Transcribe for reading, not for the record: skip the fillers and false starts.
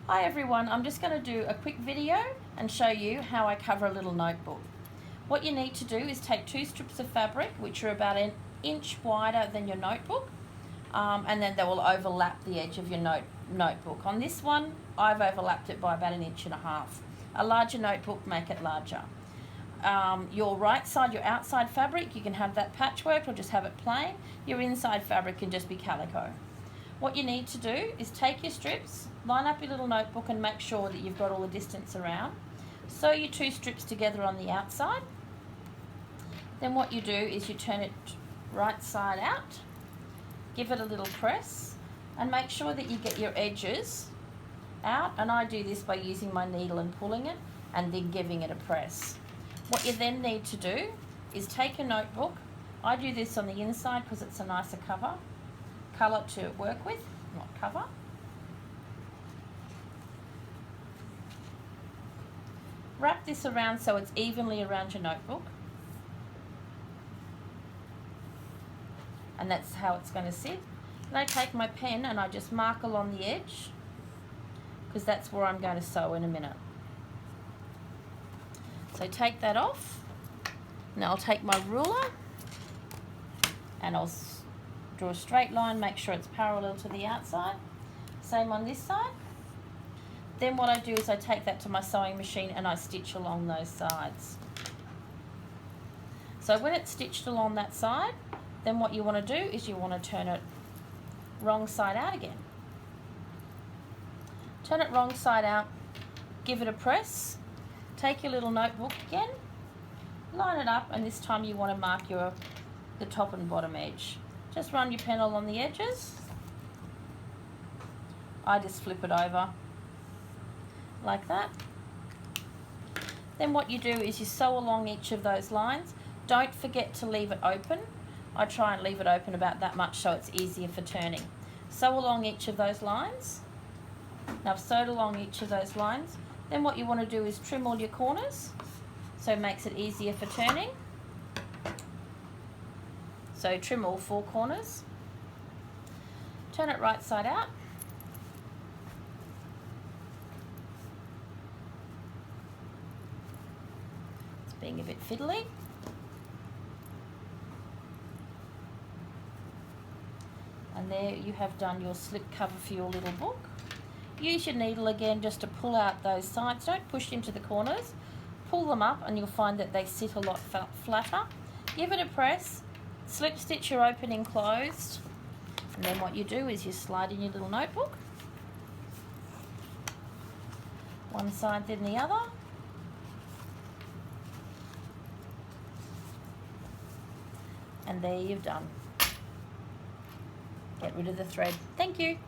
Hi everyone, I'm just going to do a quick video and show you how I cover a little notebook. What you need to do is take 2 strips of fabric which are about an inch wider than your notebook, and then they will overlap the edge of your notebook. On this one I've overlapped it by about 1.5 inches. A larger notebook, make it larger. Your right side, your outside fabric, you can have that patchwork or just have it plain. Your inside fabric can just be calico. What you need to do is take your strips, line up your little notebook and make sure that you've got all the distance around. Sew your 2 strips together on the outside. Then what you do is you turn it right side out, give it a little press and make sure that you get your edges out, and I do this by using my needle and pulling it and then giving it a press. What you then need to do is take a notebook. I do this on the inside because it's a nicer colour to work with, not cover. Wrap this around so it's evenly around your notebook, and that's how it's going to sit. And I take my pen and I just mark along the edge because that's where I'm going to sew in a minute. So take that off. Now I'll take my ruler and I'll draw a straight line, make sure it's parallel to the outside. Same on this side. Then what I do is I take that to my sewing machine and I stitch along those sides. So when it's stitched along that side, then what you want to do is you want to turn it wrong side out again. Turn it wrong side out, give it a press, take your little notebook again, line it up, and this time you want to mark the top and bottom edge. Just run your pen along the edges. I just flip it over like that. Then what you do is you sew along each of those lines. Don't forget to leave it open. I try and leave it open about that much so it's easier for turning. Sew along each of those lines. Now I've sewed along each of those lines. Then what you want to do is trim all your corners so it makes it easier for turning. So trim all 4 corners. Turn it right side out. It's being a bit fiddly. And there you have done your slip cover for your little book. Use your needle again just to pull out those sides. Don't push into the corners. Pull them up and you'll find that they sit a lot flatter. Give it a press. Slip stitch your opening closed, and then what you do is you slide in your little notebook, one side then the other, and there you've done. Get rid of the thread. Thank you.